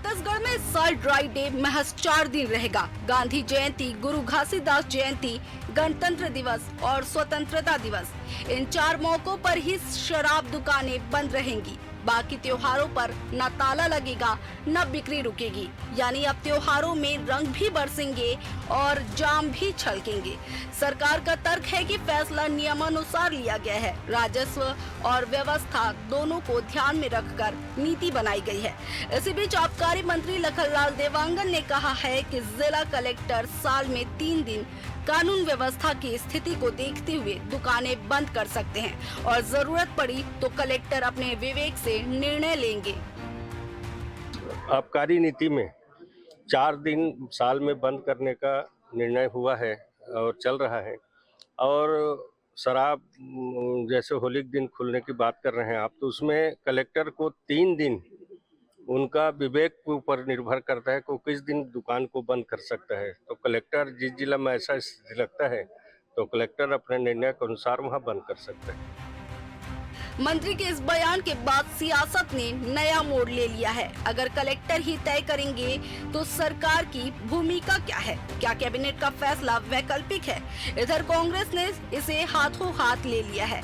छत्तीसगढ़ में इस साल ड्राई डे महज 4 दिन रहेगा। गांधी जयंती, गुरु घासीदास जयंती, गणतंत्र दिवस और स्वतंत्रता दिवस, इन 4 मौकों पर ही शराब दुकानें बंद रहेंगी। बाकी त्योहारों पर न ताला लगेगा न बिक्री रुकेगी। यानी अब त्योहारों में रंग भी बरसेंगे और जाम भी छलकेंगे। सरकार का तर्क है कि फैसला नियमानुसार लिया गया है। राजस्व और व्यवस्था दोनों को ध्यान में रखकर नीति बनाई गई है। इसी बीच आबकारी मंत्री लखनलाल देवांगन ने कहा है कि जिला कलेक्टर साल में 3 दिन कानून व्यवस्था की स्थिति को देखते हुए दुकानें बंद कर सकते हैं और जरूरत पड़ी तो कलेक्टर अपने विवेक से निर्णय लेंगे। आबकारी नीति में 4 दिन साल में बंद करने का निर्णय हुआ है और चल रहा है। और शराब जैसे होली के दिन खुलने की बात कर रहे हैं आप, तो उसमें कलेक्टर को 3 दिन, उनका विवेक के ऊपर निर्भर करता है कि किस दिन दुकान को बंद कर सकता है। तो कलेक्टर, जिस जिला में ऐसा स्थिति लगता है तो कलेक्टर अपने निर्णय के अनुसार वहां बंद कर सकता है। मंत्री के इस बयान के बाद सियासत ने नया मोड़ ले लिया है। अगर कलेक्टर ही तय करेंगे तो सरकार की भूमिका क्या है? क्या कैबिनेट का फैसला वैकल्पिक है? इधर कांग्रेस ने इसे हाथों हाथ ले लिया है।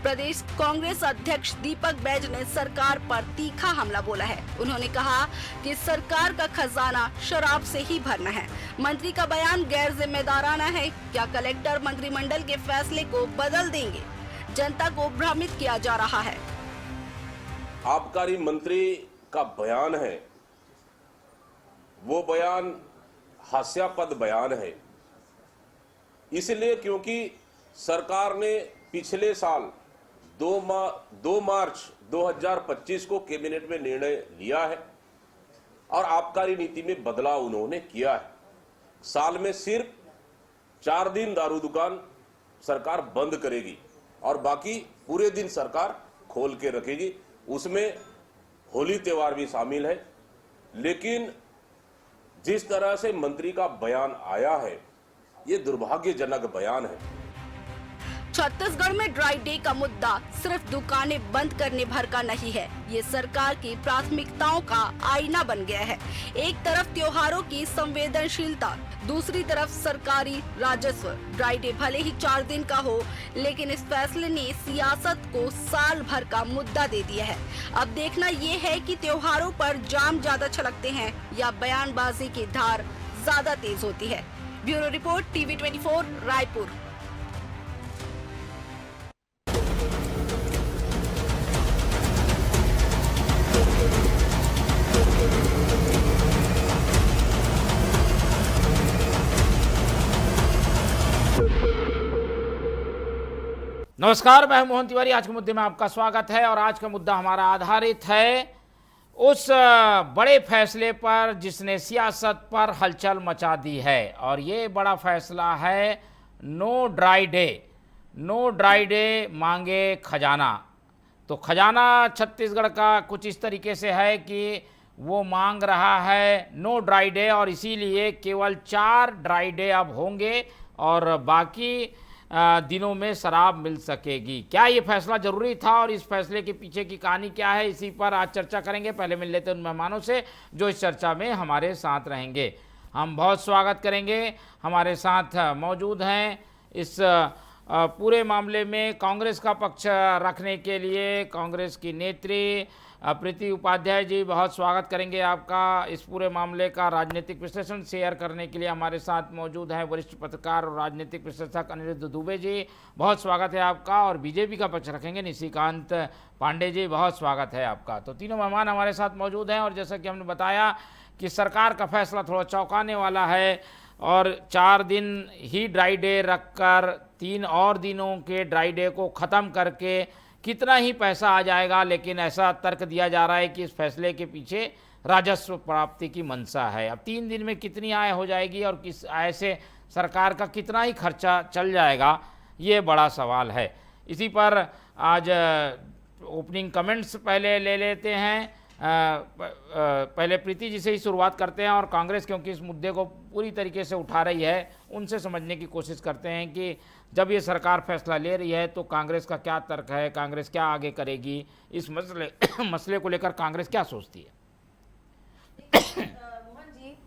प्रदेश कांग्रेस अध्यक्ष दीपक बैज ने सरकार पर तीखा हमला बोला है। उन्होंने कहा कि सरकार का खजाना शराब से ही भरना है। मंत्री का बयान गैर जिम्मेदाराना है। क्या कलेक्टर मंत्रिमंडल के फैसले को बदल देंगे? जनता को भ्रमित किया जा रहा है। आबकारी मंत्री का बयान है, वो बयान हास्यास्पद बयान है, इसलिए क्योंकि सरकार ने पिछले साल 2 मार्च 2025 को कैबिनेट में निर्णय लिया है और आबकारी नीति में बदलाव उन्होंने किया है। साल में सिर्फ 4 दिन दारू दुकान सरकार बंद करेगी और बाकी पूरे दिन सरकार खोल के रखेगी। उसमें होली त्योहार भी शामिल है। लेकिन जिस तरह से मंत्री का बयान आया है, ये दुर्भाग्यजनक बयान है। छत्तीसगढ़ में ड्राई डे का मुद्दा सिर्फ दुकानें बंद करने भर का नहीं है। ये सरकार की प्राथमिकताओं का आईना बन गया है। एक तरफ त्योहारों की संवेदनशीलता, दूसरी तरफ सरकारी राजस्व। ड्राई डे भले ही 4 दिन का हो, लेकिन इस फैसले ने सियासत को साल भर का मुद्दा दे दिया है। अब देखना ये है कि त्योहारों पर जाम ज्यादा छलकते हैं या बयानबाजी की धार ज्यादा तेज होती है। Bureau report, TV 24, Raipur. नमस्कार, मैं मोहन तिवारी। आज के मुद्दे में आपका स्वागत है और आज का मुद्दा हमारा आधारित है उस बड़े फैसले पर जिसने सियासत पर हलचल मचा दी है। और ये बड़ा फैसला है no dry day. No dry day मांगे खजाना। तो खजाना छत्तीसगढ़ का कुछ इस तरीके से है कि वो मांग रहा है नो ड्राई डे और इसीलिए केवल 4 ड्राई डे अब होंगे और बाकी दिनों में शराब मिल सकेगी। क्या ये फैसला जरूरी था और इस फैसले के पीछे की कहानी क्या है, इसी पर आज चर्चा करेंगे। पहले मिल लेते हैं उन मेहमानों से जो इस चर्चा में हमारे साथ रहेंगे। हम बहुत स्वागत करेंगे। हमारे साथ मौजूद हैं इस पूरे मामले में कांग्रेस का पक्ष रखने के लिए कांग्रेस की नेत्री प्रीति उपाध्याय जी, बहुत स्वागत करेंगे आपका। इस पूरे मामले का राजनीतिक विश्लेषण शेयर करने के लिए हमारे साथ मौजूद हैं वरिष्ठ पत्रकार और राजनीतिक विश्लेषक अनिरुद्ध दुबे जी, बहुत स्वागत है आपका। और बीजेपी का पक्ष रखेंगे निशिकांत पांडे जी, बहुत स्वागत है आपका। तो तीनों मेहमान हमारे साथ मौजूद हैं और जैसा कि हमने बताया कि सरकार का फैसला थोड़ा चौंकाने वाला है और 4 दिन ही ड्राई डे रखकर 3 और दिनों के ड्राई डे को ख़त्म करके कितना ही पैसा आ जाएगा। लेकिन ऐसा तर्क दिया जा रहा है कि इस फैसले के पीछे राजस्व प्राप्ति की मंशा है। अब 3 दिन में कितनी आय हो जाएगी और किस आय से सरकार का कितना ही खर्चा चल जाएगा, ये बड़ा सवाल है। इसी पर आज ओपनिंग कमेंट्स पहले ले लेते हैं। पहले प्रीति जी से ही शुरुआत करते हैं और कांग्रेस क्योंकि इस मुद्दे को पूरी तरीके से उठा रही है, उनसे समझने की कोशिश करते हैं कि जब ये सरकार फैसला ले रही है तो कांग्रेस का क्या तर्क है, कांग्रेस क्या आगे करेगी, इस मसले को लेकर कांग्रेस क्या सोचती है?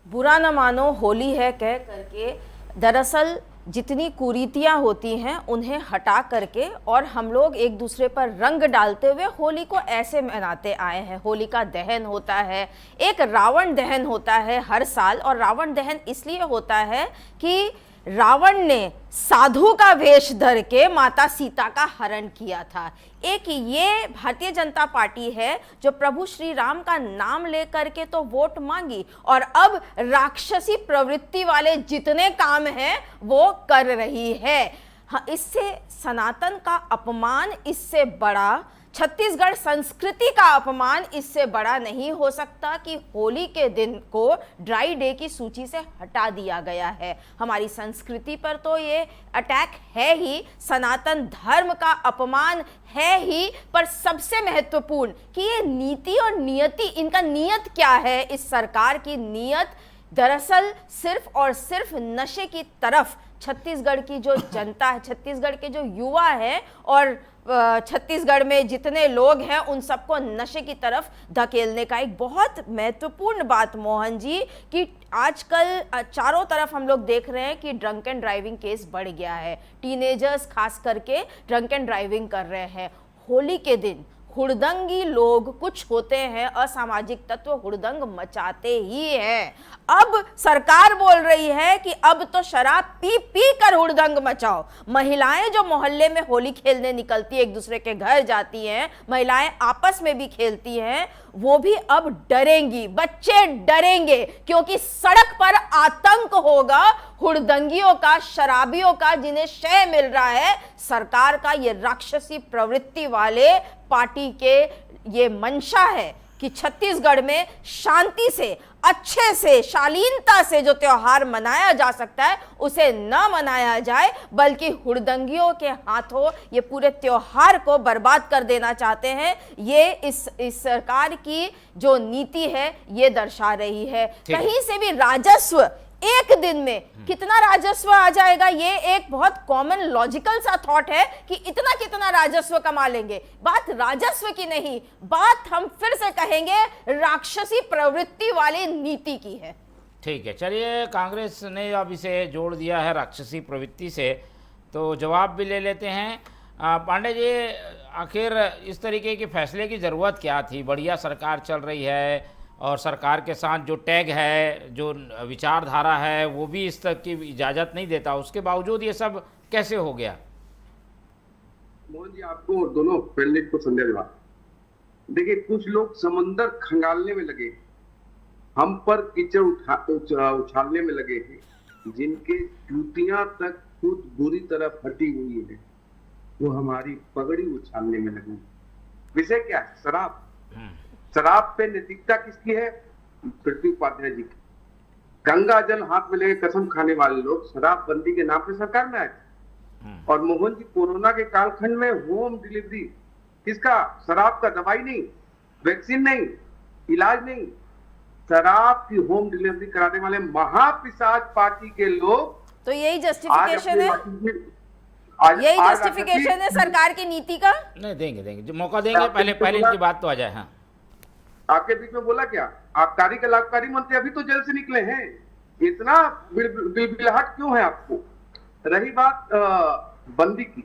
बुरा न मानो होली है कह करके दरअसल जितनी कुरीतियां होती हैं उन्हें हटा करके और हम लोग एक दूसरे पर रंग डालते हुए होली को ऐसे मनाते आए हैं। होली का दहन होता है, एक रावण दहन होता है हर साल, और रावण दहन इसलिए होता है कि रावण ने साधु का वेश धर के माता सीता का हरण किया था। एक ये भारतीय जनता पार्टी है जो प्रभु श्री राम का नाम लेकर के तो वोट मांगी और अब राक्षसी प्रवृत्ति वाले जितने काम हैं वो कर रही है। हाँ, इससे सनातन का अपमान, इससे बड़ा छत्तीसगढ़ संस्कृति का अपमान इससे बड़ा नहीं हो सकता कि होली के दिन को ड्राई डे की सूची से हटा दिया गया है। हमारी संस्कृति पर तो ये अटैक है ही, सनातन धर्म का अपमान है ही, पर सबसे महत्वपूर्ण कि ये नीति और नियति, इनका नियत क्या है। इस सरकार की नियत दरअसल सिर्फ और सिर्फ नशे की तरफ छत्तीसगढ़ की जो जनता है, छत्तीसगढ़ के जो युवा है और छत्तीसगढ़ में जितने लोग हैं उन सबको नशे की तरफ धकेलने का। एक बहुत महत्वपूर्ण बात मोहन जी कि आजकल चारों तरफ हम लोग देख रहे हैं कि ड्रंक एंड ड्राइविंग केस बढ़ गया है। टीनेजर्स खास करके ड्रंक एंड ड्राइविंग कर रहे हैं। होली के दिन हुड़दंगी लोग कुछ होते हैं, असामाजिक तत्व हुड़दंग मचाते ही हैं। अब सरकार बोल रही है कि अब तो शराब पी पी कर हुड़दंग मचाओ। महिलाएं जो मोहल्ले में होली खेलने निकलती है, एक दूसरे के घर जाती हैं, महिलाएं आपस में भी खेलती हैं, वो भी अब डरेंगी, बच्चे डरेंगे, क्योंकि सड़क पर आतंक होगा हुड़दंगियों का, शराबियों का, जिन्हें शय मिल रहा है सरकार का। ये राक्षसी प्रवृत्ति वाले पार्टी के ये मंशा है कि छत्तीसगढ़ में शांति से, अच्छे से, शालीनता से जो त्योहार मनाया जा सकता है उसे न मनाया जाए, बल्कि हुड़दंगियों के हाथों ये पूरे त्योहार को बर्बाद कर देना चाहते हैं। ये इस सरकार की जो नीति है ये दर्शा रही है। कहीं से भी राजस्व, एक दिन में कितना राजस्व आ जाएगा, ये एक बहुत कॉमन लॉजिकल सा थॉट है कि इतना कितना राजस्व कमा लेंगे। बात राजस्व की नहीं, बात हम फिर से कहेंगे राक्षसी प्रवृत्ति वाली नीति की है। ठीक है, चलिए, कांग्रेस ने अब इसे जोड़ दिया है राक्षसी प्रवृत्ति से, तो जवाब भी ले लेते हैं। पांडे जी, आखिर इस तरीके के फैसले की ज़रूरत क्या थी? बढ़िया सरकार चल रही है और सरकार के साथ जो टैग है, जो विचारधारा है, वो भी इस तक की इजाज़त नहीं देता, उसके बावजूद ये सब कैसे हो गया? मोहन जी, आपको और दोनों पैनलिस्ट को संध्या जवाब। देखिए, कुछ लोग समंदर खंगालने में लगे, हम पर कीचड़ उछालने में लगे हैं, जिनके जूतियां तक खुद बुरी तरह फटी हुई है, वो हमारी पगड़ी उछालने में लगे। विषय क्या है? शराब। शराब पे नैतिकता किसकी है? पृथ्वी उपाध्याय जी की। गंगा जल हाथ में लेके कसम खाने वाले लोग शराब बंदी के नाम पे सरकार में आए थे। और मोहन जी, कोरोना के कालखंड में होम डिलीवरी किसका? शराब का। दवाई नहीं, वैक्सीन नहीं, इलाज नहीं, शराब की होम डिलीवरी कराने वाले महापिशाच पार्टी के लोग। तो यही जस्टिफिकेशन है, यही जस्टिफिकेशन है सरकार की नीति का। नहीं, देंगे जो मौका देंगे, पहले इनकी बात तो आ जाए। हाँ, आपके बीच में बोला क्या? आबकारी के लाभकारी मंत्री अभी तो जेल से निकले हैं, इतना बिलबिलाहट क्यों है आपको? रही बात बंदी की,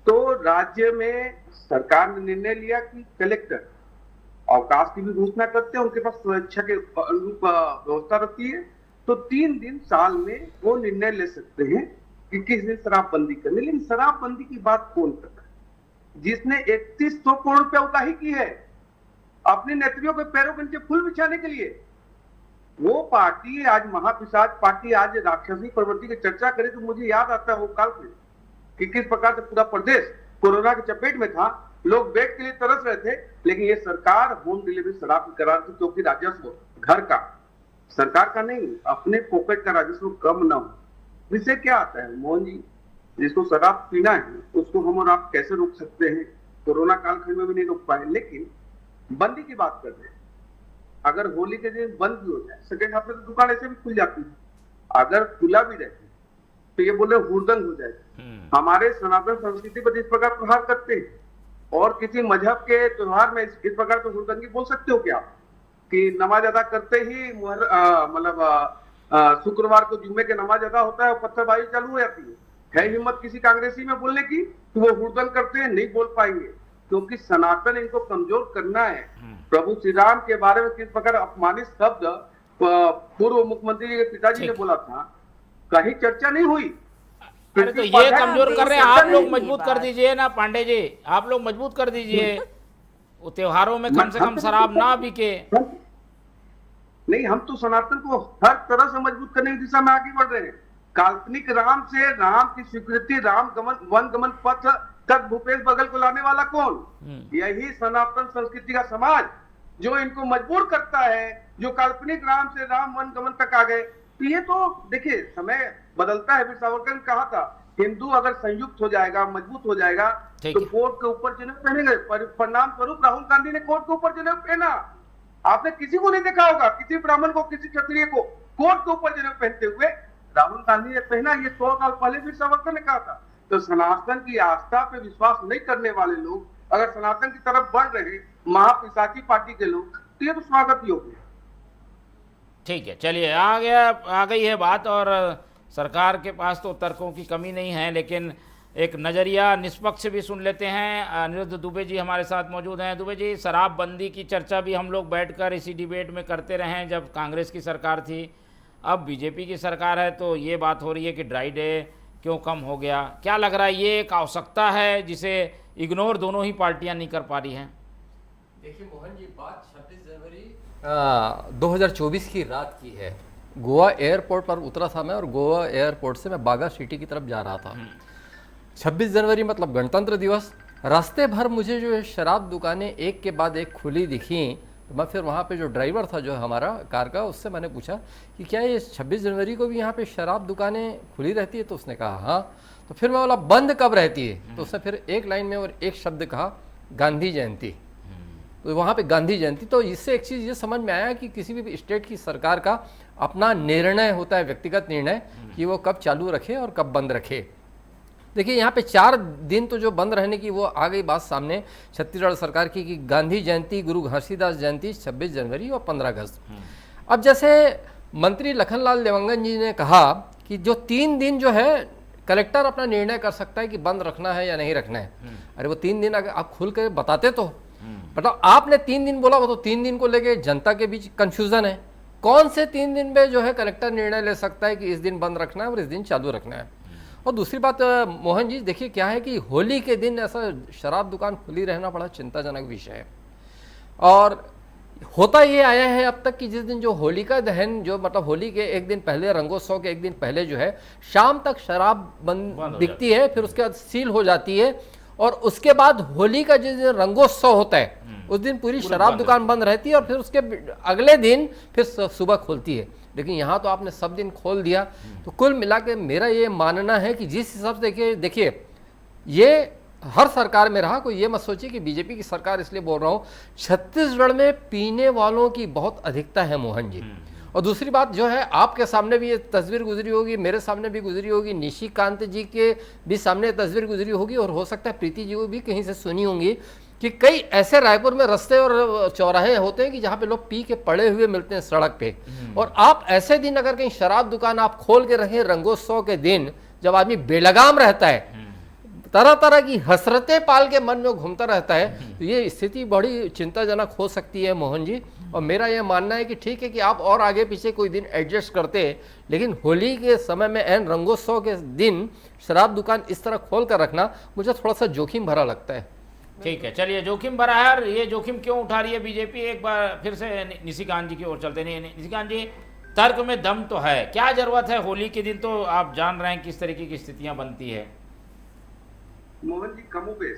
तो राज्य में सरकार ने निर्णय लिया कि कलेक्टर अवकाश की भी घोषणा करते हैं, उनके पास सुरक्षा के अनुरूप व्यवस्था रहती है, तो 3 दिन साल में वो निर्णय ले सकते हैं कि किस दिन शराबबंदी करनी। लेकिन शराबबंदी की बात कौन करता है? जिसने 3100 करोड़ रुपया उगाही की है अपने नेत्रियों के पैरों के नीचे फूल बिछाने के लिए, वो पार्टी आज महापिशाच पार्टी आज राक्षसी प्रवृत्ति की चर्चा करे तो मुझे याद आता है वो काल में कि किस प्रकार से पूरा प्रदेश कोरोना के चपेट में था, लोग बेड के लिए तरस रहे थे, लेकिन ये सरकार होम डिलीवरी शराब की करा रही, क्योंकि राजस्व घर का, सरकार का नहीं, अपने पॉकेट का राजस्व कम ना हो। इससे क्या आता है मोहन जी? जिसको शराब पीना है उसको हम और आप कैसे रोक सकते हैं? कोरोना कालखंड में भी नहीं रोक पाए। लेकिन बंदी की बात करते हैं, अगर होली के दिन बंद भी हो जाए, सेकेंड हाफ में तो दुकान ऐसे भी खुल जाती है, अगर खुला भी रहती तो ये बोले हुड़दंग हो जाएगा। हमारे सनातन संस्कृति पर इस प्रकार प्रहार करते हैं और किसी मजहब के त्योहार में इस प्रकार तो हुड़दंगी बोल सकते हो क्या? कि नमाज अदा करते ही शुक्रवार को जुम्मे के नमाज अदा होता है और पत्थरबाजी चालू हो जाती है हिम्मत किसी कांग्रेसी में बोलने की तो वो हुड़दंग करते हैं, नहीं बोल पाएंगे क्योंकि सनातन इनको कमजोर करना है। प्रभु श्री राम के बारे में किस प्रकार अपमानित शब्द पूर्व मुख्यमंत्री के पिताजी ने बोला था, कहीं चर्चा नहीं हुई। अरे तो ये कमजोर कर रहे हैं, आप लोग मजबूत कर दीजिए ना पांडे जी, आप लोग मजबूत कर दीजिए, वो त्योहारों में कम से कम शराब ना बिके। नहीं, हम तो सनातन को हर तरह से मजबूत करने की दिशा में आगे बढ़ रहे हैं। काल्पनिक राम से राम की स्वीकृति, राम गमन वन गमन पथ तक भूपेश बघेल को लाने वाला कौन? यही सनातन संस्कृति का समाज जो इनको मजबूर करता है, जो काल्पनिक राम से राम वन गमन तक आ गए। तो ये तो देखिए समय बदलता है। वीर सावरकर ने कहा था हिंदू अगर संयुक्त हो जाएगा, मजबूत हो जाएगा तो कोर्ट के ऊपर जनेऊ पहनेंगे। परिणाम स्वरूप राहुल गांधी ने कोर्ट के ऊपर जनेऊ पहना। आपने किसी को नहीं देखा होगा, किसी ब्राह्मण को, किसी क्षत्रिय को कोर्ट के ऊपर जनेऊ पहनते हुए। राहुल गांधी ने पहना, ये 100 साल पहले वीर सावरकर ने कहा था। तो सनातन की आस्था पे विश्वास नहीं करने वाले लोग अगर सनातन की तरफ बढ़ रहे महापिशाची पार्टी के लोग, तो ये तो स्वागत योग्य है। ठीक है, चलिए आ गई है बात, और सरकार के पास तो तर्कों की कमी नहीं है, लेकिन एक नज़रिया निष्पक्ष भी सुन लेते हैं। अनिरुद्ध दुबे जी हमारे साथ मौजूद हैं। दुबे जी, शराबबंदी की चर्चा भी हम लोग बैठकर इसी डिबेट में करते रहे हैं जब कांग्रेस की सरकार थी। अब बीजेपी की सरकार है तो ये बात हो रही है कि ड्राई डे क्यों कम हो गया। क्या लग रहा है, ये एक आवश्यकता है जिसे इग्नोर दोनों ही पार्टियां नहीं कर पा रही हैं? देखिए मोहन जी, बात 26 जनवरी 2024 की रात की है। गोवा एयरपोर्ट पर उतरा था मैं, और गोवा एयरपोर्ट से मैं बागा सिटी की तरफ जा रहा था। 26 जनवरी मतलब गणतंत्र दिवस। रास्ते भर मुझे जो है शराब दुकानें एक के बाद एक खुली दिखी। तो मैं फिर वहाँ पे जो ड्राइवर था जो हमारा कार का, उससे मैंने पूछा कि क्या ये 26 जनवरी को भी यहाँ पे शराब दुकानें खुली रहती है? तो उसने कहा हाँ। तो फिर मैं बोला बंद कब रहती है? तो उसने फिर एक लाइन में और एक शब्द कहा, गांधी जयंती। तो वहाँ पे गांधी जयंती। तो इससे एक चीज़ ये समझ में आया कि किसी भी स्टेट की सरकार का अपना निर्णय होता है, व्यक्तिगत निर्णय, कि वो कब चालू रखे और कब बंद रखे। देखिए यहाँ पे 4 दिन तो जो बंद रहने की वो आ गई बात सामने छत्तीसगढ़ सरकार की कि गांधी जयंती, गुरु घासीदास जयंती 26 जनवरी और 15 अगस्त। अब जैसे मंत्री लखनलाल देवंगन जी ने कहा कि जो 3 दिन जो है कलेक्टर अपना निर्णय कर सकता है कि बंद रखना है या नहीं रखना है। अरे वो 3 दिन अगर आप खुल कर बताते तो, मतलब आपने 3 दिन बोला, वो तो 3 दिन को लेके जनता के बीच कंफ्यूजन है। कौन से 3 दिन में जो है कलेक्टर निर्णय ले सकता है कि इस दिन बंद रखना है और इस दिन चालू रखना है? और दूसरी बात मोहन जी, देखिए क्या है कि होली के दिन ऐसा शराब दुकान खुली रहना बड़ा चिंताजनक विषय है। और होता ये आया है अब तक कि जिस दिन जो होलिका दहन, जो मतलब होली के एक दिन पहले, रंगोत्सव के एक दिन पहले जो है शाम तक शराब बंद बिकती है, फिर उसके बाद सील हो जाती है, और उसके बाद होली का जिस दिन रंगोत्सव होता है उस दिन पूरी शराब दुकान बंद रहती है, और फिर उसके अगले दिन फिर सुबह खुलती है। लेकिन यहाँ तो आपने सब दिन खोल दिया। तो कुल मिला के मेरा ये मानना है कि जिस हिसाब से देखिए ये हर सरकार में रहा, कोई ये मत सोचिए कि बीजेपी की सरकार, इसलिए बोल रहा हूँ, छत्तीसगढ़ में पीने वालों की बहुत अधिकता है मोहन जी। और दूसरी बात जो है, आपके सामने भी ये तस्वीर गुजरी होगी, मेरे सामने भी गुजरी होगी, निशिकांत जी के भी सामने तस्वीर गुजरी होगी, और हो सकता है प्रीति जी को भी कहीं से सुनी होंगी कि कई ऐसे रायपुर में रास्ते और चौराहे होते हैं कि जहाँ पे लोग पी के पड़े हुए मिलते हैं सड़क पे। और आप ऐसे दिन अगर कहीं शराब दुकान आप खोल के रखें रंगोत्सव के दिन, जब आदमी बेलगाम रहता है, तरह तरह की हसरतें पाल के मन में घूमता रहता है, तो ये स्थिति बड़ी चिंताजनक हो सकती है मोहन जी। और मेरा ये मानना है कि ठीक है कि आप और आगे पीछे कोई दिन एडजस्ट करते, लेकिन होली के समय में एन रंगोत्सव के दिन शराब दुकान इस तरह खोल कर रखना मुझे थोड़ा सा जोखिम भरा लगता है। ठीक है, चलिए, जोखिम भरा है। और ये जोखिम क्यों उठा रही है बीजेपी? एक बार फिर से निशिकांत जी की ओर चलते नहीं। निशिकांत जी, तर्क में दम तो है, क्या जरूरत है होली के दिन? तो आप जान रहे हैं किस तरीके की स्थितियां बनती है। मोहन जी, कमोबेश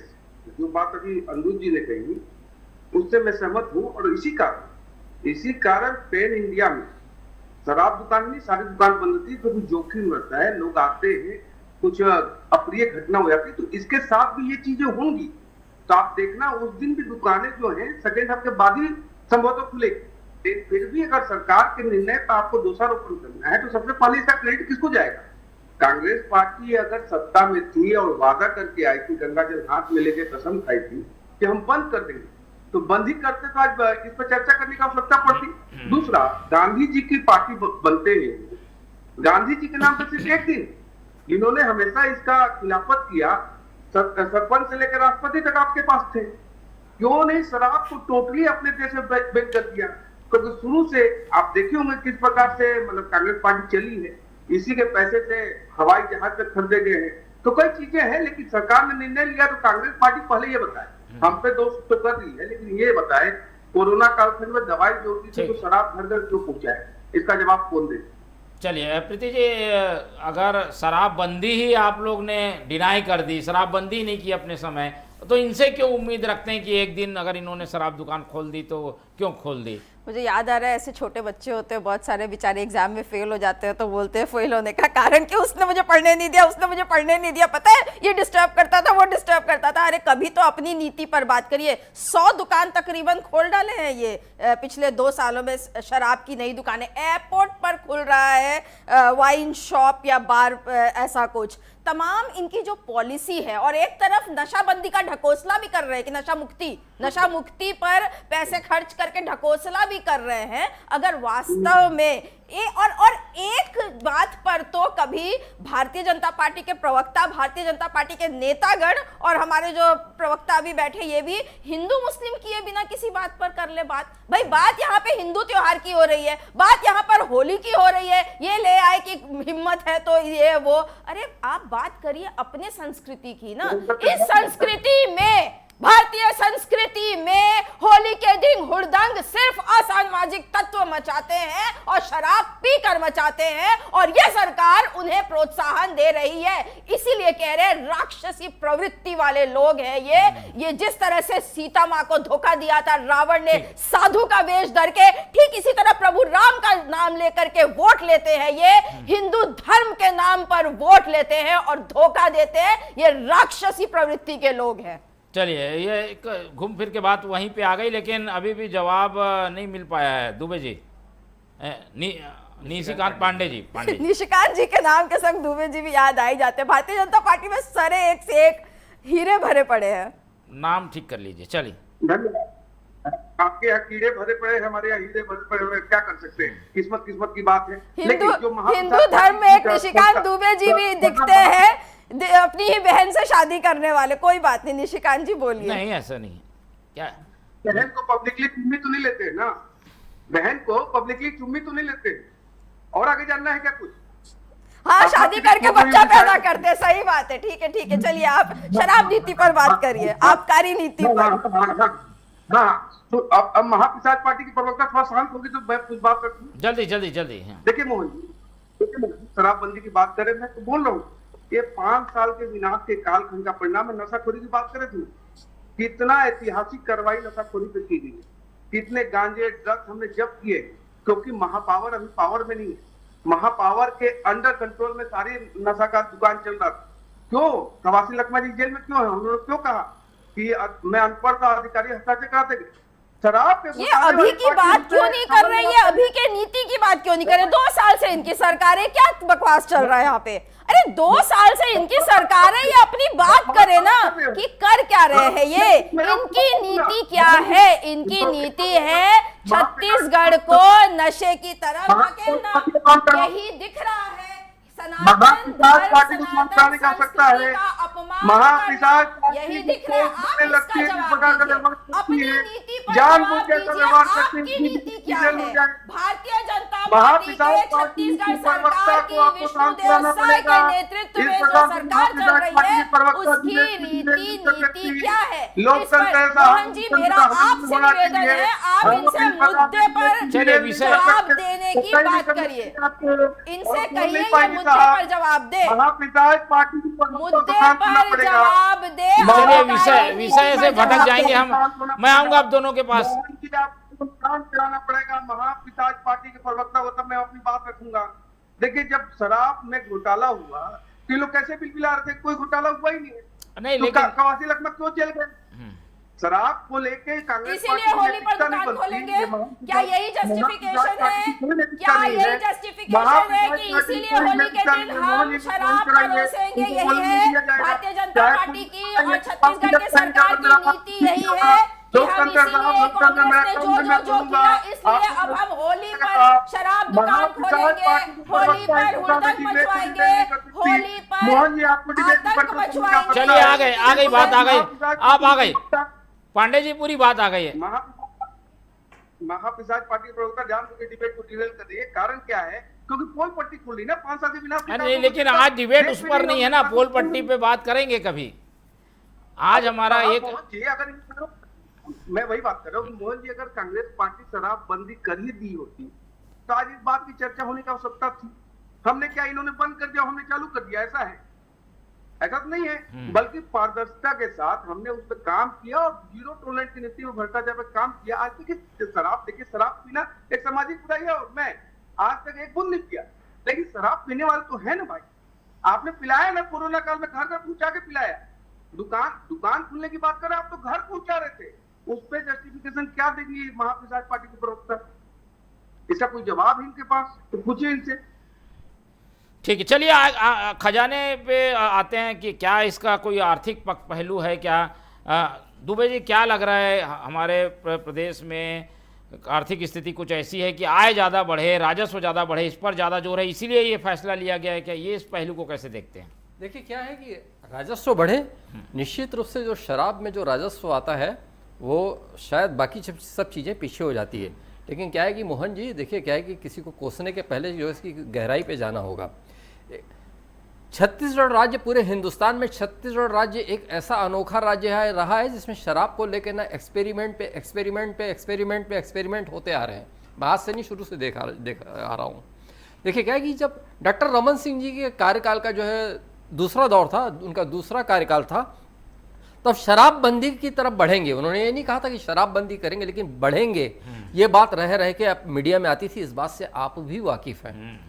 जो बात अभी अनिरुद्ध जी ने कही उससे मैं सहमत हूँ। और इसी कारण पैन इंडिया में शराब दुकान नहीं, सारी दुकान बंद होती है, तो कुछ जोखिम रहता है, लोग आते हैं, कुछ अप्रिय घटना हो जाती है। तो इसके साथ भी ये चीजें होंगी, तो आप देखना उस दिन भी दुकानें जो हैं सेकेंड हाफ के बाद ही संभवतः खुलेगी। फिर भी अगर सरकार के निर्णय पर आपको दोषारोपण करना है तो सबसे पहले इसका क्रेडिट किसको जाएगा? कांग्रेस पार्टी अगर सत्ता में थी और वादा करके आई थी, गंगा जल हाथ में लेके कसम खाई थी कि हम बंद कर देंगे, तो बंद ही करते तो आज इस पर चर्चा करने की आवश्यकता पड़ती। दूसरा, गांधी जी की पार्टी बनते हैं, गांधी जी के नाम पर सिर्फ एक दिन इन्होंने हमेशा इसका खिलाफत किया, सरपंच से लेकर राष्ट्रपति तक आपके पास थे, क्यों नहीं शराब को टोटली अपने देश में बैन कर दिया? क्योंकि तो शुरू से आप देखे होंगे किस प्रकार से मतलब कांग्रेस पार्टी चली है, इसी के पैसे से हवाई जहाज तक खरीदे गए हैं, तो कई चीजें हैं, लेकिन सरकार ने निर्णय लिया तो कांग्रेस पार्टी पहले ये बताए, हम पे दोष तो कर रही है, लेकिन ये बताए कोरोना कालखंड में दवाई जो होती थी तो शराब घर घर क्यों पहुंचाए, इसका जवाब कौन दे? चलिए प्रीति जी, अगर शराबबंदी ही आप लोग ने डिनाई कर दी, शराबबंदी नहीं की अपने समय, तो इनसे क्यों उम्मीद रखते हैं कि एक दिन अगर इन्होंने शराब दुकान खोल दी तो क्यों खोल दी? मुझे याद आ रहा है, ऐसे छोटे बच्चे होते हैं बहुत सारे बेचारे एग्जाम में फेल हो जाते हैं, तो बोलते हैं फेल होने का कारण कि उसने मुझे पढ़ने नहीं दिया, उसने मुझे पढ़ने नहीं दिया, पता है ये डिस्टर्ब करता था, वो डिस्टर्ब करता था। अरे कभी तो अपनी नीति पर बात करिए। 100 दुकान तकरीबन खोल डाले हैं ये पिछले 2 सालों में, शराब की नई दुकानें एयरपोर्ट पर खुल रहा है, वाइन शॉप या बार, ऐसा कुछ तमाम इनकी जो पॉलिसी है। और एक तरफ नशाबंदी का ढकोसला भी कर रहे हैं कि नशा मुक्ति पर पैसे खर्च करके ढकोसला भी कर रहे हैं। अगर वास्तव में और एक बात पर तो कभी भारतीय जनता पार्टी के प्रवक्ता, भारतीय जनता पार्टी के नेतागण और हमारे जो प्रवक्ता अभी बैठे, ये भी हिंदू मुस्लिम किए बिना किसी बात पर कर ले बात। भाई बात यहाँ पे हिंदू त्योहार की हो रही है, बात यहाँ पर होली की हो रही है, ये ले आए कि हिम्मत है तो ये वो। अरे आप बात करिए अपने संस्कृति की ना। इस संस्कृति में, भारतीय संस्कृति में होली के दिन हुड़दंग सिर्फ असामाजिक तत्व मचाते हैं और शराब पीकर मचाते हैं, और यह सरकार उन्हें प्रोत्साहन दे रही है। इसीलिए कह रहे हैं राक्षसी प्रवृत्ति वाले लोग हैं ये जिस तरह से सीता मां को धोखा दिया था रावण ने साधु का वेश धर के, ठीक इसी तरह प्रभु राम का नाम लेकर के वोट लेते हैं ये, हिंदू धर्म के नाम पर वोट लेते हैं और धोखा देते हैं। ये राक्षसी प्रवृत्ति के लोग हैं। चलिए, ये एक घूम फिर के बात वहीं पे आ गई, लेकिन अभी भी जवाब नहीं मिल पाया है दुबे जी, निशिकांत पांडे जी। निशिकांत जी के नाम के संग दुबे जी भी याद आ ही जाते हैं। भारतीय जनता पार्टी में सारे एक से एक हीरे भरे पड़े हैं। नाम ठीक कर लीजिए। चलिए, धन्यवाद। आपके यहाँ कीड़े भरे पड़े, हमारे यहाँ हीरे भरे पड़े, क्या कर सकते हैं, किस्मत की बात है। हिंदू धर्म में एक निशिकांत दुबे जी भी दिखते हैं, अपनी ही बहन से शादी करने वाले। कोई बात नहीं, निशिकांत जी बोलिए। नहीं, ऐसा नहीं है। क्या बहन को पब्लिकली चुम्मी तो नहीं लेते ना, बहन को पब्लिकली चुम्मी तो नहीं लेते। और आगे जानना है क्या कुछ? हाँ, शादी करके बच्चा पैदा करते हैं, सही बात है। ठीक है, चलिए आप शराब नीति पर बात करिए, आबकारी नीति पर। हाँ, तो अब महाप्रसाद पार्टी की प्रवक्ता थोड़ा शांत होगी तो मैं कुछ बात करती हूँ। जल्दी। देखिए मोहन जी, शराबबंदी की बात करें, मैं तो बोल रहा हूँ ये 5 साल के विनाश के कालखंड का परिणाम है। नशाखोरी की बात करें तो कितना ऐतिहासिक कार्रवाई नशाखोरी पे की गई, कितने गांजे ड्रग्स हमने जब्त किए, क्योंकि महापावर अभी पावर में नहीं है। महापावर के अंडर कंट्रोल में सारी नशा का दुकान चल रहा था। क्यों कवासी लखमा जी जेल में क्यों है? हम लोग क्यों कहा कि मैं अनपढ़ था, अधिकारी हस्ताक्षर कराते गए? शराब पे ये अभी की बात क्यों नहीं कर रही है? अभी के नीति की बात क्यों नहीं कर रहे? 2 साल से इनकी सरकार है, क्या बकवास चल रहा है यहाँ पे? अरे 2 साल से इनकी सरकार है, ये अपनी बात करे ना कि कर क्या रहे हैं ये। इनकी नीति क्या है? इनकी नीति है छत्तीसगढ़ को नशे की तरफ धकेलना। यही दिख रहा है। महाप्रसाद पार्टी को समझाने की आवश्यकता है। महाप्रसाद यही दिख रहा है। लगती है किस प्रकार का व्यवहार करती है, जानबूझ के ऐसा व्यवहार करती है। भारतीय जनता पार्टी के छत्तीसगढ़ सरकार की विष्णुदेव साय के नेतृत्व में जो सरकार चल रही है, उसकी नीति क्या है? मोहन जी, मेरा आपसे निवेदन है, आप इनसे मुद्दे पर जवाब देने की बात करिए। इनसे कहिए ये मुद्दे पर जवाब दे, महाप्रसाद पार्टी मुद्दे पर जवाब दे। चलिए, विषय से भटक जाएंगे हम। मैं आऊंगा आप दोनों के पास। काम कराना पड़ेगा। महाप्रसाद पार्टी के प्रवक्ता हो तब मैं अपनी बात रखूंगा। देखिए, जब शराब में घोटाला हुआ तो लोग कैसे बिलबिला रहे थे? कोई घोटाला हुआ ही नहीं, लेकिन कवासी लखमा क्यों जेल गए? शराब को लेके कांग्रेस इसीलिए होली पर दुकान खोलेंगे, क्या यही जस्टिफिकेशन है? क्या यही जस्टिफिकेशन है कि इसीलिए होली के दिन हम शराब परोसेंगे? यही है भारतीय जनता पार्टी की और छत्तीसगढ़ के सरकार की नीति, यही है कि हम लोकतंत्र साहब, इसीलिए लोकतंत्र कांग्रेस ने मैं जो कहूंगा, किया, इसलिए अब हम होली पर शराब दुकान खोलेंगे, होली पर हुड़दंग मचवाएंगे, होली पर मोहन जी आपको डिबेट की आतंक परिपक्वता मचवाएंगे। पता चलिए है? आ गई बात, आ गई, आप आ गए पांडे जी, पूरी बात आ गई है। महापिशाच पार्टी प्रवक्ता जानबूझ डिबेट को डिरेल कर रही है। कारण क्या है? क्योंकि पोल पट्टी खुल रही ना 5 साल के बिना। नहीं, लेकिन आज डिबेट उस पर नहीं है ना, पोल पट्टी पे बात करेंगे कभी। आज हमारा एक अगर मैं वही बात कर रहा हूँ, मोहन जी अगर कांग्रेस पार्टी शराबबंदी कर ही दी होती तो आज इस बात की चर्चा होने की आवश्यकता थी। हमने क्या इन्होंने बंद कर दिया, हमने चालू कर दिया, ऐसा है? ऐसा तो नहीं है, बल्कि पारदर्शिता के साथ हमने उस पर काम किया और जीरो टॉलरेंस की नीति में भ्रष्टाचार पर काम किया। आज देखिए शराब, देखिए शराब पीना एक सामाजिक बुराई है और मैं आज तक एक बूंद नहीं पिया, लेकिन शराब पीने वाले तो है ना भाई। आपने पिलाया ना, कोरोना काल में घर घर पहुंचा के पिलाया। दुकान खुलने की बात करें, आप तो घर पहुंचा रहे थे। उस पर जस्टिफिकेशन क्या देंगे महापिशाच पार्टी के प्रवक्ता? इसका कोई जवाब है इनके पास? तो पूछिए इनसे। ठीक है, चलिए खजाने पे आते हैं कि क्या इसका कोई आर्थिक पहलू है क्या? दुबे जी, क्या लग रहा है हमारे प्रदेश में आर्थिक स्थिति कुछ ऐसी है कि आय ज़्यादा बढ़े, राजस्व ज़्यादा बढ़े, इस पर ज़्यादा जोर है, इसीलिए ये फैसला लिया गया है क्या? ये इस पहलू को कैसे देखते हैं? देखिए क्या है कि राजस्व बढ़े, निश्चित रूप से जो शराब में जो राजस्व आता है वो शायद बाकी सब चीज़ें पीछे हो जाती है। लेकिन क्या है कि मोहन जी देखिए क्या है कि किसी को कोसने के पहले जो इसकी गहराई पे जाना होगा। छत्तीसगढ़ राज्य, पूरे हिंदुस्तान में छत्तीसगढ़ राज्य एक ऐसा अनोखा राज्य है रहा है जिसमें शराब को लेकर ना एक्सपेरिमेंट होते आ रहे हैं। बात से नहीं, शुरू से देख आ रहा हूँ। देखिए क्या है कि जब डॉक्टर रमन सिंह जी के कार्यकाल का जो है दूसरा दौर था, उनका दूसरा कार्यकाल था, तब शराबबंदी की तरफ बढ़ेंगे। उन्होंने ये नहीं कहा था कि शराबबंदी करेंगे, लेकिन बढ़ेंगे, ये बात रह के मीडिया में आती थी। इस बात से आप भी वाकिफ हैं।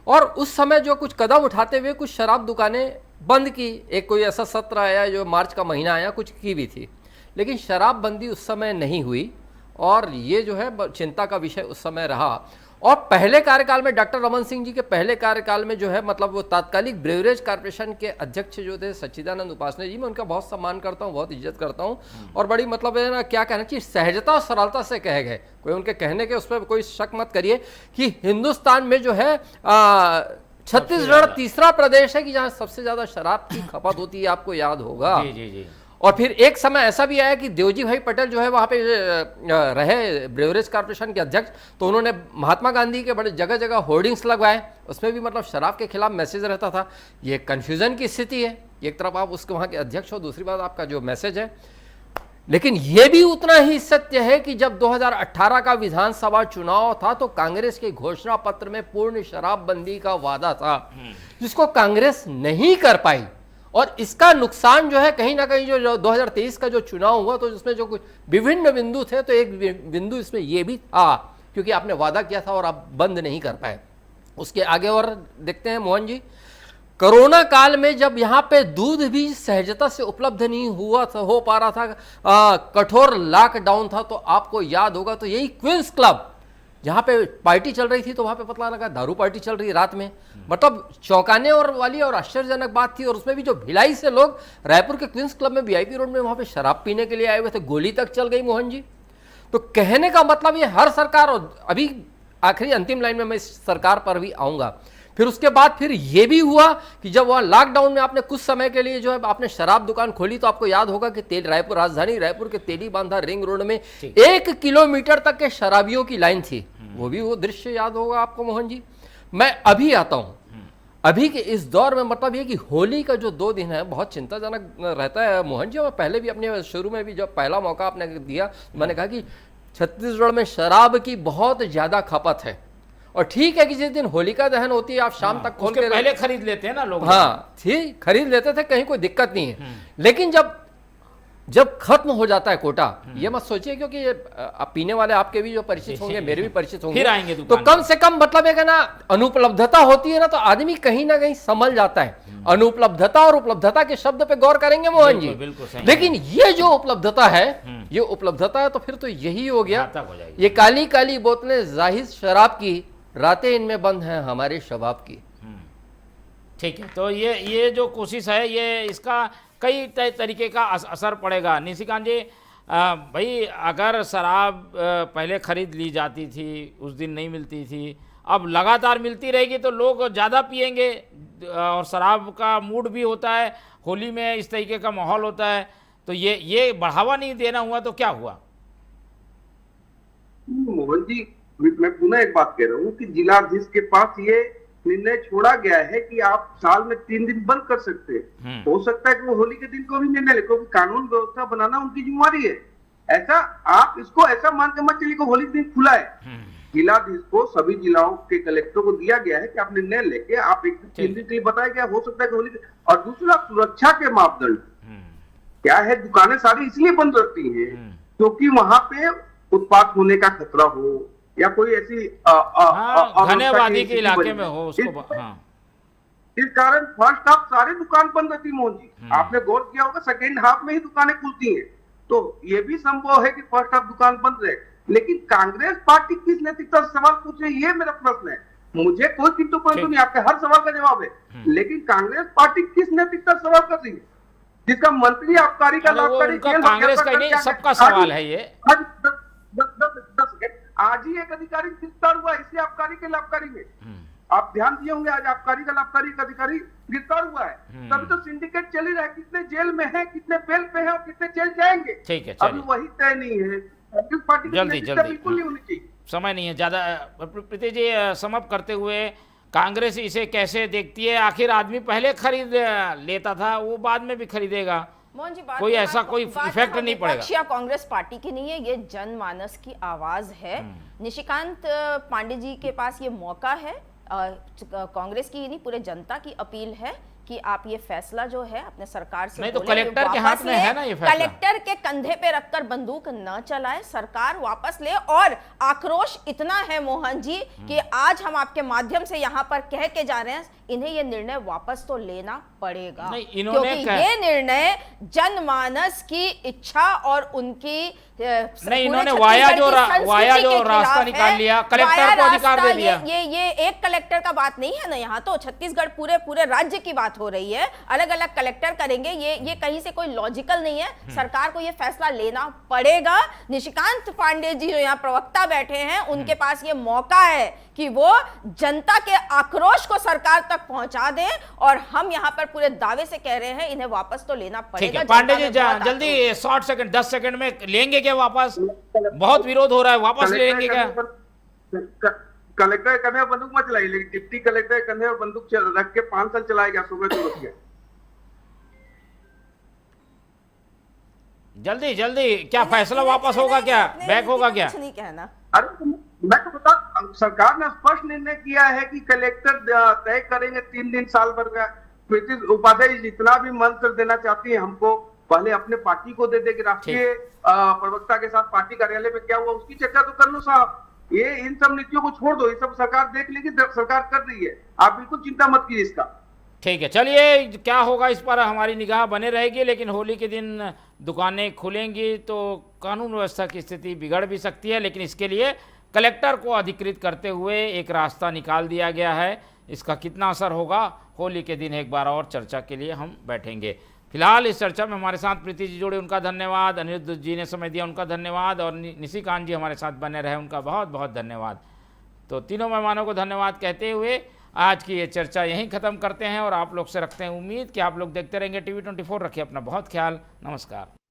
और उस समय जो कुछ कदम उठाते हुए कुछ शराब दुकानें बंद की, एक कोई ऐसा सत्र आया जो मार्च का महीना आया, कुछ की भी थी, लेकिन शराबबंदी उस समय नहीं हुई और ये जो है चिंता का विषय उस समय रहा। और पहले कार्यकाल में, डॉक्टर रमन सिंह जी के पहले कार्यकाल में जो है मतलब वो तात्कालिक ब्रेवरेज कॉर्पोरेशन के अध्यक्ष जो थे सच्चिदानंद उपासने जी, मैं उनका बहुत सम्मान करता हूँ, बहुत इज्जत करता हूँ और बड़ी मतलब है ना क्या कहना चाहिए, सहजता और सरलता से कहे गए। कोई उनके कहने के उस पर कोई शक मत करिए कि हिंदुस्तान में जो है छत्तीसगढ़ तीसरा प्रदेश है कि जहाँ सबसे ज्यादा शराब की खपत होती है, आपको याद होगा। जी। और फिर एक समय ऐसा भी आया कि देवजी भाई पटेल जो है वहाँ पे रहे ब्रेवरेज कॉर्पोरेशन के अध्यक्ष, तो उन्होंने महात्मा गांधी के बड़े जगह जगह होर्डिंग्स लगवाए, उसमें भी मतलब शराब के खिलाफ मैसेज रहता था। ये कन्फ्यूजन की स्थिति है, एक तरफ आप उसके वहाँ के अध्यक्ष हो, दूसरी बात आपका जो मैसेज है। लेकिन ये भी उतना ही सत्य है कि जब 2018 का विधानसभा चुनाव था तो कांग्रेस के घोषणा पत्र में पूर्ण शराबबंदी का वादा था, जिसको कांग्रेस नहीं कर पाई। और इसका नुकसान जो है कहीं ना कहीं जो 2023 का जो चुनाव हुआ तो इसमें जो कुछ विभिन्न बिंदु थे, तो एक बिंदु इसमें यह भी था क्योंकि आपने वादा किया था और आप बंद नहीं कर पाए। उसके आगे और देखते हैं मोहन जी, कोरोना काल में जब यहाँ पे दूध भी सहजता से उपलब्ध नहीं हो पा रहा था, कठोर लॉकडाउन था, तो आपको याद होगा तो यही क्वींस क्लब जहाँ पे पार्टी चल रही थी तो वहाँ पे पता लगा दारू पार्टी चल रही है रात में। मतलब चौंकाने वाली और आश्चर्यजनक बात थी। और उसमें भी जो भिलाई से लोग रायपुर के क्वींस क्लब में वीआईपी रोड में वहाँ पे शराब पीने के लिए आए हुए थे, गोली तक चल गई मोहन जी। तो कहने का मतलब ये हर सरकार, और अभी आखिरी अंतिम लाइन में मैं इस सरकार पर भी आऊँगा, फिर उसके बाद फिर ये भी हुआ कि जब वहाँ लॉकडाउन में आपने कुछ समय के लिए जो है आपने शराब दुकान खोली, तो आपको याद होगा कि रायपुर, राजधानी रायपुर के तेली बांधा रिंग रोड में 1 किलोमीटर तक के शराबियों की लाइन थी। वो दृश्य याद होगा आपको मोहन जी। मैं अभी आता हूँ, अभी के इस दौर में मतलब ये कि होली का जो 2 दिन है बहुत चिंताजनक रहता है मोहन जी। और पहले भी अपने शुरू में भी जब पहला मौका आपने दिया मैंने कहा कि छत्तीसगढ़ में शराब की बहुत ज्यादा खपत है। और ठीक है कि जिस दिन होलिका दहन होती है आप शाम तक खोल के पहले खरीद लेते हैं ना लोग। हाँ ठीक, खरीद लेते थे, कहीं कोई दिक्कत नहीं है। लेकिन जब खत्म हो जाता है कोटा, ये मत सोचिए क्योंकि ये पीने वाले आपके भी जो परिचित होंगे, मेरे भी परिचित होंगे, फिर आएंगे तो कम से कम मतलब है कि ना अनुपलब्धता होती है ना तो आदमी कहीं ना कहीं संभल जाता है। अनुपलब्धता और उपलब्धता के शब्द पे गौर करेंगे मोहन जी। लेकिन ये जो उपलब्धता है, ये उपलब्धता है तो फिर तो यही हो गया, ये काली काली बोतलें जाहिर शराब की, रातें इनमें बंद हैं हमारे शबाब की। ठीक है, तो ये जो कोशिश है, ये इसका कई तरीके का असर पड़ेगा। निशिकांत जी, भाई अगर शराब पहले खरीद ली जाती थी, उस दिन नहीं मिलती थी, अब लगातार मिलती रहेगी तो लोग ज़्यादा पिएंगे और शराब का मूड भी होता है, होली में इस तरीके का माहौल होता है, तो ये बढ़ावा नहीं देना हुआ तो क्या हुआ? मोहन जी, मैं पुनः एक बात कह रहा हूँ कि जिलाधीश के पास ये निर्णय छोड़ा गया है कि आप साल में 3 दिन बंद कर सकते हैं। हो सकता है कि वो होली के दिन को भी निर्णय ले, क्योंकि कानून व्यवस्था बनाना उनकी जिम्मेवारी है। ऐसा आप इसको ऐसा मान के मत चलिए कि होली के दिन खुला है। जिलाधीश को सभी जिलाओं के कलेक्टर को दिया गया है कि आप निर्णय लेके आप 3 दिन के लिए बताया गया, हो सकता है कि होली। और दूसरा, सुरक्षा के मापदंड क्या है? दुकानें सारी इसलिए बंद रहती हैं क्योंकि वहां पे उत्पात होने का खतरा हो या कोई ऐसी घने आबादी के इलाके में हो उसको। इस कारण फर्स्ट हाफ सारी दुकान बंद रहती। मोहन जी, आपने गौर किया होगा सेकेंड हाफ में ही दुकानें खुलती हैं, तो ये भी संभव है कि फर्स्ट हाफ दुकान बंद रहे। लेकिन कांग्रेस पार्टी किस नैतिकता से सवाल पूछे, ये मेरा प्रश्न है। मुझे कोई किंतु परंतु नहीं, आपके हर सवाल का जवाब है, लेकिन कांग्रेस पार्टी किस नैतिकता से सवाल कर रही है? जिसका मंत्री आबकारी का लाभकारी कांग्रेस का नहीं, सबका सवाल है ये। आज ही एक अधिकारी गिरफ्तार हुआ इसी आबकारी के लाभकारी में, आप ध्यान दिए होंगे। आज आबकारी का लाभकारी एक अधिकारी गिरफ्तार हुआ है। तभी तो सिंडिकेट चल ही रहा है, कितने जेल में है, कितने बेल पे है और कितने जेल जाएंगे। ठीक है, अभी वही तय नहीं है। कांग्रेस पार्टी की जल्दी बिल्कुल नहीं होनी चाहिए। समय नहीं है ज़्यादा। प्रीति जी, समअप करते हुए कांग्रेस इसे कैसे देखती है? आखिर आदमी पहले खरीद लेता था, वो बाद में भी खरीदेगा, मोहन जी, कोई ऐसा कोई इफेक्ट नहीं पड़ेगा। या कांग्रेस पार्टी की नहीं है, ये जनमानस की आवाज है। निशिकांत पांडे जी के पास ये मौका है, कांग्रेस की नहीं पूरे जनता की अपील है कि आप ये फैसला जो है अपने सरकार से नहीं तो कलेक्टर के हाथ में है ना ये फैसला। कलेक्टर के कंधे पे रखकर बंदूक न चलाए, सरकार वापस ले। और आक्रोश इतना है मोहन जी कि आज हम आपके माध्यम से यहाँ पर कह के जा रहे हैं, इन्हें ये निर्णय वापस तो लेना पड़ेगा, क्योंकि ये निर्णय जनमानस की इच्छा और उनकी नहीं, इन्होंने वाया जो रास्ता निकाल लिया, कलेक्टर को अधिकार दे दिया। ये एक कलेक्टर का बात नहीं है ना, यहाँ तो छत्तीसगढ़ पूरे राज्य की बात हो रही है। अलग अलग कलेक्टर करेंगे, ये कहीं से कोई लॉजिकल नहीं है। सरकार को ये फैसला लेना पड़ेगा। निशिकांत पांडे जी जो यहाँ प्रवक्ता बैठे हैं, उनके पास ये मौका है कि वो जनता के आक्रोश को सरकार तक पहुंचा दें। और हम यहाँ पर पूरे दावे से कह रहे हैं, इन्हें वापस तो लेना पड़ेगा। पांडे जी जल्दी 60 सेकंड 10 सेकंड में लेंगे क्या वापस? बहुत विरोध हो रहा है, वापस ले लेंगे क्या? कलेक्टर कंधे पर बंदूक मत चलाइए, लेकिन डिप्टी कलेक्टर कंधे पर बंदूक रख के 5 साल चलाएगा सुबह तो रुक गया। जल्दी क्या फैसला वापस होगा क्या? बैक होगा क्या? कुछ नहीं कहना। अरे मैं तो बता, सरकार ने स्पष्ट निर्णय किया है कि कलेक्टर तय करेंगे 3 दिन साल भर का। प्रीति उपाध्याय जितना भी मंत्र देना चाहती है हमको, पहले अपने पार्टी को दे देगी। राष्ट्रीय प्रवक्ता के साथ पार्टी कार्यालय में क्या हुआ उसकी चर्चा तो कर लो साहब। ये इन सब नीतियों को छोड़ दो, ये सब सरकार देख लेगी, सरकार कर रही है, आप बिल्कुल चिंता मत कीजिए इसका। ठीक है, चलिए क्या होगा इस पर हमारी निगाह बने रहेगी। लेकिन होली के दिन दुकानें खुलेंगी तो कानून व्यवस्था की स्थिति बिगड़ भी सकती है, लेकिन इसके लिए कलेक्टर को अधिकृत करते हुए एक रास्ता निकाल दिया गया है। इसका कितना असर होगा, होली के दिन एक बार और चर्चा के लिए हम बैठेंगे। फिलहाल इस चर्चा में हमारे साथ प्रीति जी जुड़े, उनका धन्यवाद। अनिरुद्ध जी ने समय दिया, उनका धन्यवाद। और निशिकांत जी हमारे साथ बने रहे, उनका बहुत बहुत धन्यवाद। तो तीनों मेहमानों को धन्यवाद कहते हुए आज की ये चर्चा यहीं ख़त्म करते हैं और आप लोग से रखते हैं उम्मीद कि आप लोग देखते रहेंगे TV24। रखिए अपना बहुत ख्याल। नमस्कार।